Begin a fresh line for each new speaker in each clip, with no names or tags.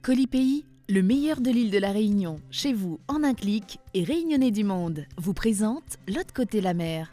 Colipaís, le meilleur de l'île de la Réunion, chez vous en un clic et Réunionnais du monde, vous présente L'autre côté la mer.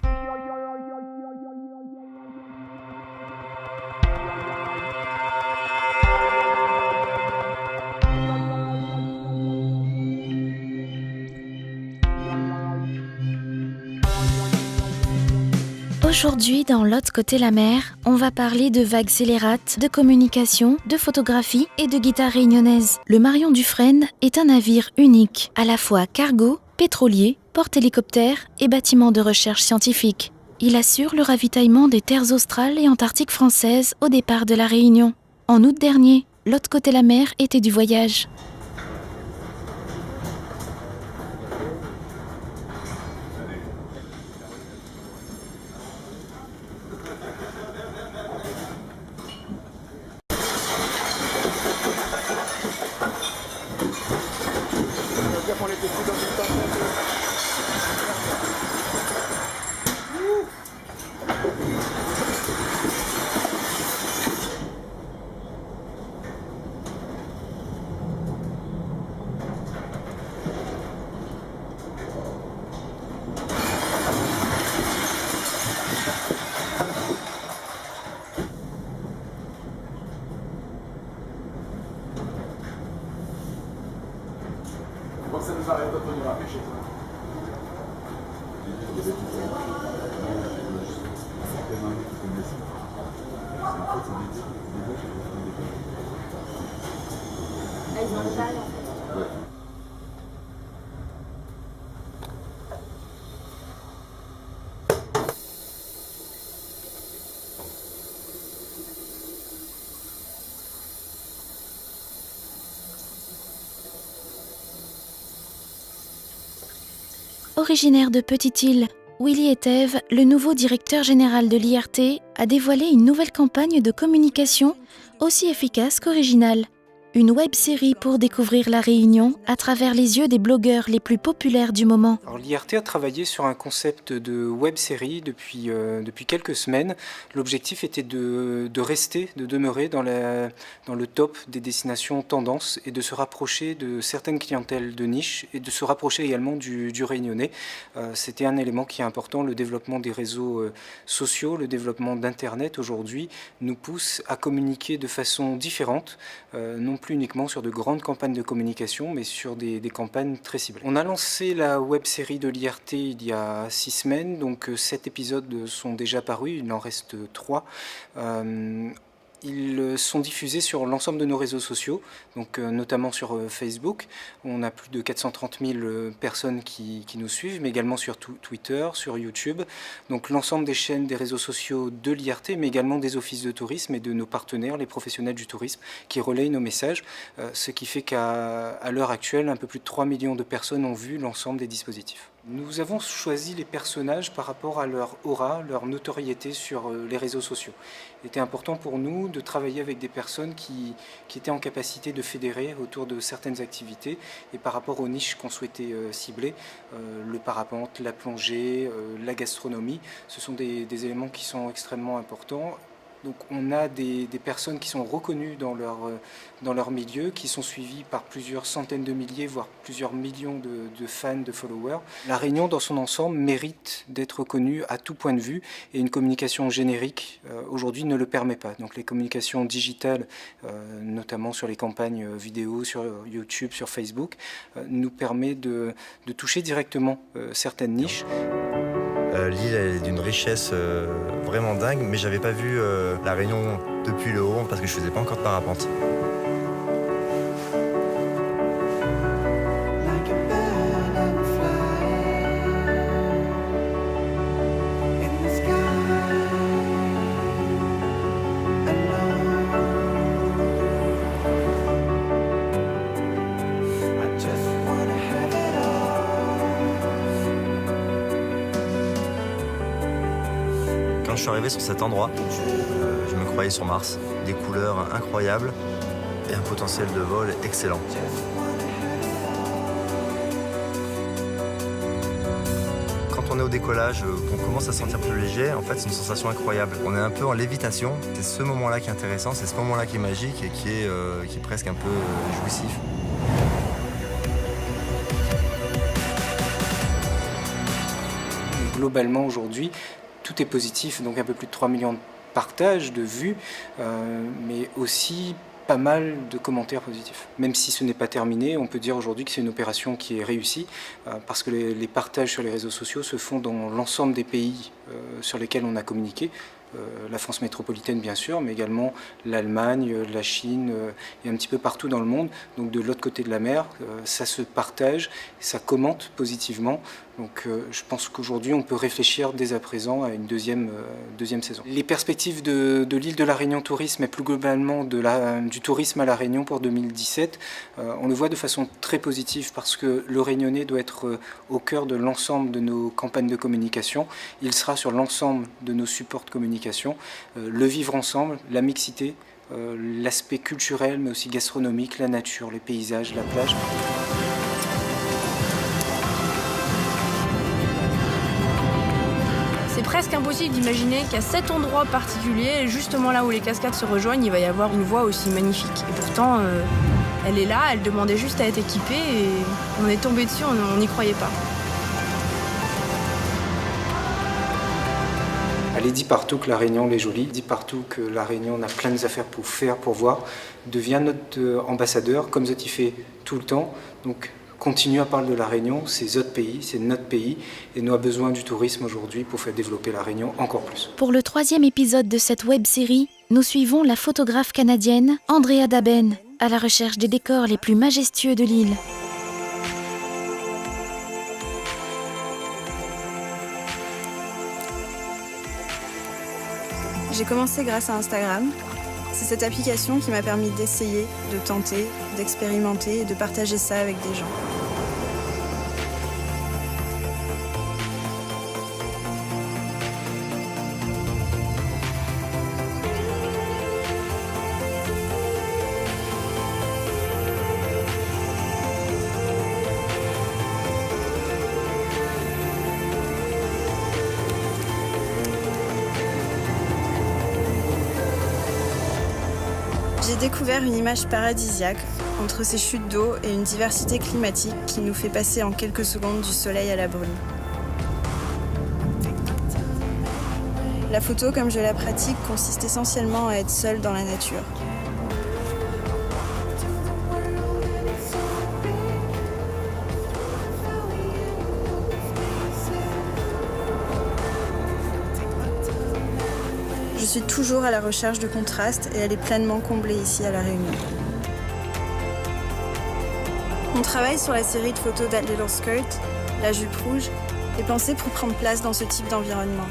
Aujourd'hui, dans L'autre côté la mer, on va parler de vagues scélérates, de communication, de photographie et de guitare réunionnaise. Le Marion Dufresne est un navire unique, à la fois cargo, pétrolier, porte-hélicoptère et bâtiment de recherche scientifique. Il assure le ravitaillement des terres australes et antarctiques françaises au départ de la Réunion. En août dernier, L'autre côté la mer était du voyage.
Donc ça nous arrête de venir à pêcher.
Originaire de Petite-Île, Willy Etève, le nouveau directeur général de l'IRT, a dévoilé une nouvelle campagne de communication aussi efficace qu'originale. Une web-série pour découvrir la Réunion à travers les yeux des blogueurs les plus populaires du moment.
Alors, l'IRT a travaillé sur un concept de web-série depuis quelques semaines. L'objectif était de demeurer dans le top des destinations tendances et de se rapprocher de certaines clientèles de niche et de se rapprocher également du Réunionnais. C'était un élément qui est important. Le développement des réseaux sociaux, le développement d'Internet aujourd'hui nous pousse à communiquer de façon différente, non plus uniquement sur de grandes campagnes de communication, mais sur des campagnes très ciblées. On a lancé la web-série de l'IRT il y a 6 semaines, donc 7 épisodes sont déjà parus, il en reste 3. Ils sont diffusés sur l'ensemble de nos réseaux sociaux, donc notamment sur Facebook. On a plus de 430 000 personnes qui nous suivent, mais également sur Twitter, sur YouTube. Donc l'ensemble des chaînes des réseaux sociaux de l'IRT, mais également des offices de tourisme et de nos partenaires, les professionnels du tourisme, qui relayent nos messages. Ce qui fait qu'à l'heure actuelle, un peu plus de 3 millions de personnes ont vu l'ensemble des dispositifs. Nous avons choisi les personnages par rapport à leur aura, leur notoriété sur les réseaux sociaux. Il était important pour nous de travailler avec des personnes qui étaient en capacité de fédérer autour de certaines activités et par rapport aux niches qu'on souhaitait cibler, le parapente, la plongée, la gastronomie, ce sont des éléments qui sont extrêmement importants. Donc on a des personnes qui sont reconnues dans leur milieu, qui sont suivies par plusieurs centaines de milliers, voire plusieurs millions de fans, de followers. La Réunion, dans son ensemble, mérite d'être reconnue à tout point de vue et une communication générique, aujourd'hui, ne le permet pas. Donc les communications digitales, notamment sur les campagnes vidéo, sur YouTube, sur Facebook, nous permet de toucher directement certaines niches.
L'île est d'une richesse vraiment dingue, mais j'avais pas vu la Réunion depuis le haut parce que je faisais pas encore de parapente. Quand je suis arrivé sur cet endroit, je me croyais sur Mars. Des couleurs incroyables et un potentiel de vol excellent. Quand on est au décollage, qu'on commence à se sentir plus léger, en fait c'est une sensation incroyable. On est un peu en lévitation, c'est ce moment-là qui est intéressant, c'est ce moment-là qui est magique et qui est presque un peu jouissif.
Globalement aujourd'hui, tout est positif, donc un peu plus de 3 millions de partages, de vues, mais aussi pas mal de commentaires positifs. Même si ce n'est pas terminé, on peut dire aujourd'hui que c'est une opération qui est réussie, parce que les partages sur les réseaux sociaux se font dans l'ensemble des pays sur lesquels on a communiqué. La France métropolitaine bien sûr, mais également l'Allemagne, la Chine et un petit peu partout dans le monde. Donc de l'autre côté de la mer, ça se partage, ça commente positivement. Donc je pense qu'aujourd'hui on peut réfléchir dès à présent à une deuxième saison. Les perspectives de l'île de la Réunion Tourisme et plus globalement du tourisme à la Réunion pour 2017, on le voit de façon très positive parce que le Réunionnais doit être au cœur de l'ensemble de nos campagnes de communication. Il sera sur l'ensemble de nos supports de communication. Le vivre ensemble, la mixité, l'aspect culturel mais aussi gastronomique, la nature, les paysages, la plage.
C'est presque impossible d'imaginer qu'à cet endroit particulier, justement là où les cascades se rejoignent, il va y avoir une voie aussi magnifique. Et pourtant, elle est là, elle demandait juste à être équipée et on est tombé dessus, on n'y croyait pas.
Allez, dis partout que la Réunion est jolie, dis partout que la Réunion on a plein d'affaires pour faire, pour voir. Deviens notre ambassadeur, comme ça tu fais tout le temps. Donc continue à parler de la Réunion, c'est notre pays, c'est notre pays. Et nous avons besoin du tourisme aujourd'hui pour faire développer la Réunion encore plus.
Pour le 3e épisode de cette web-série, nous suivons la photographe canadienne Andrea Daben à la recherche des décors les plus majestueux de l'île.
J'ai commencé grâce à Instagram. C'est cette application qui m'a permis d'essayer, de tenter, d'expérimenter et de partager ça avec des gens. J'ai découvert une image paradisiaque entre ces chutes d'eau et une diversité climatique qui nous fait passer en quelques secondes du soleil à la brume. La photo, comme je la pratique, consiste essentiellement à être seule dans la nature. Je suis toujours à la recherche de contrastes et elle est pleinement comblée ici à La Réunion. Mon travail sur la série de photos That Little Skirt, la jupe rouge, est pensé pour prendre place dans ce type d'environnement.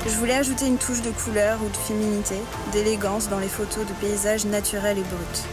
Je voulais ajouter une touche de couleur ou de féminité, d'élégance dans les photos de paysages naturels et bruts.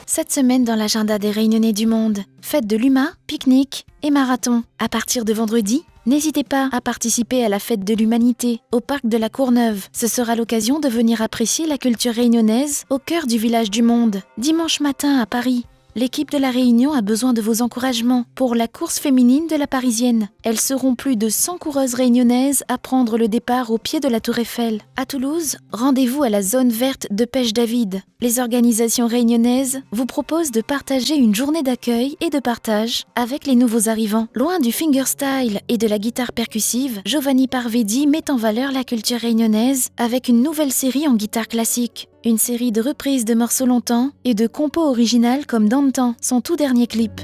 Cette semaine dans l'agenda des Réunionnais du monde, fête de l'UMA, pique-nique et marathon. À partir de vendredi, n'hésitez pas à participer à la fête de l'humanité au parc de la Courneuve. Ce sera l'occasion de venir apprécier la culture réunionnaise au cœur du village du monde. Dimanche matin à Paris, l'équipe de La Réunion a besoin de vos encouragements pour la course féminine de la Parisienne. Elles seront plus de 100 coureuses réunionnaises à prendre le départ au pied de la Tour Eiffel. À Toulouse, rendez-vous à la zone verte de Pêche David. Les organisations réunionnaises vous proposent de partager une journée d'accueil et de partage avec les nouveaux arrivants. Loin du fingerstyle et de la guitare percussive, Giovanni Parvedi met en valeur la culture réunionnaise avec une nouvelle série en guitare classique. Une série de reprises de morceaux longtemps et de compos originales comme Dans le temps, son tout dernier clip.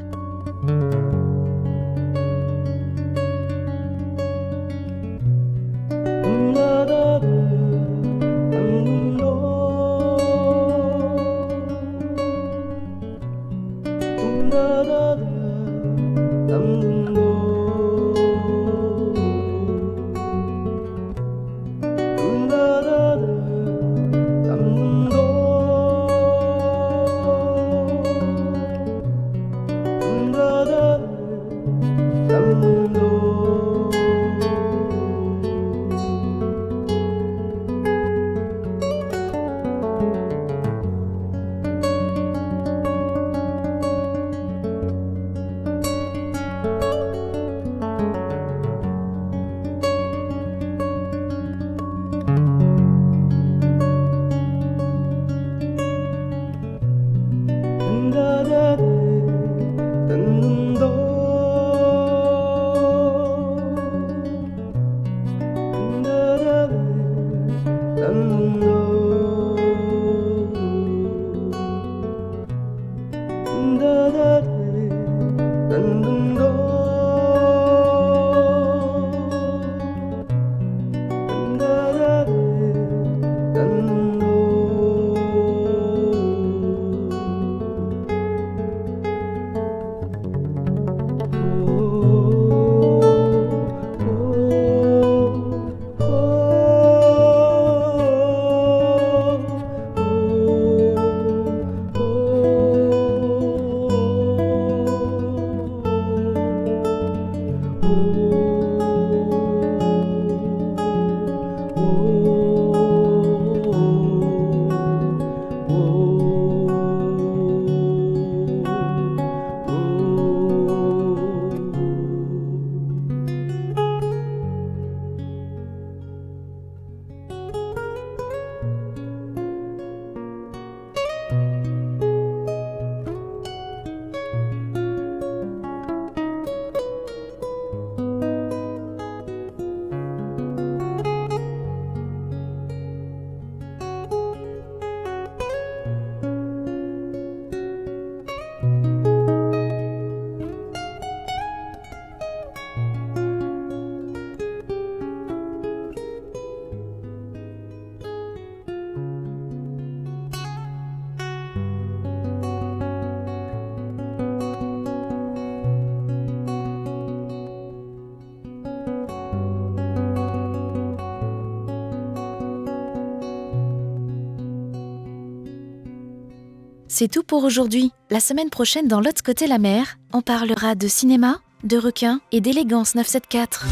C'est tout pour aujourd'hui. La semaine prochaine, dans l'autre côté la mer, on parlera de cinéma, de requins et d'élégance 974.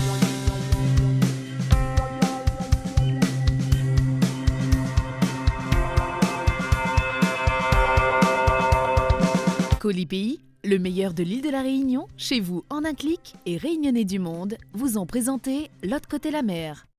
Colipi, le meilleur de l'île de la Réunion, chez vous en un clic et Réunionnais du monde, vous ont présenté l'autre côté la mer.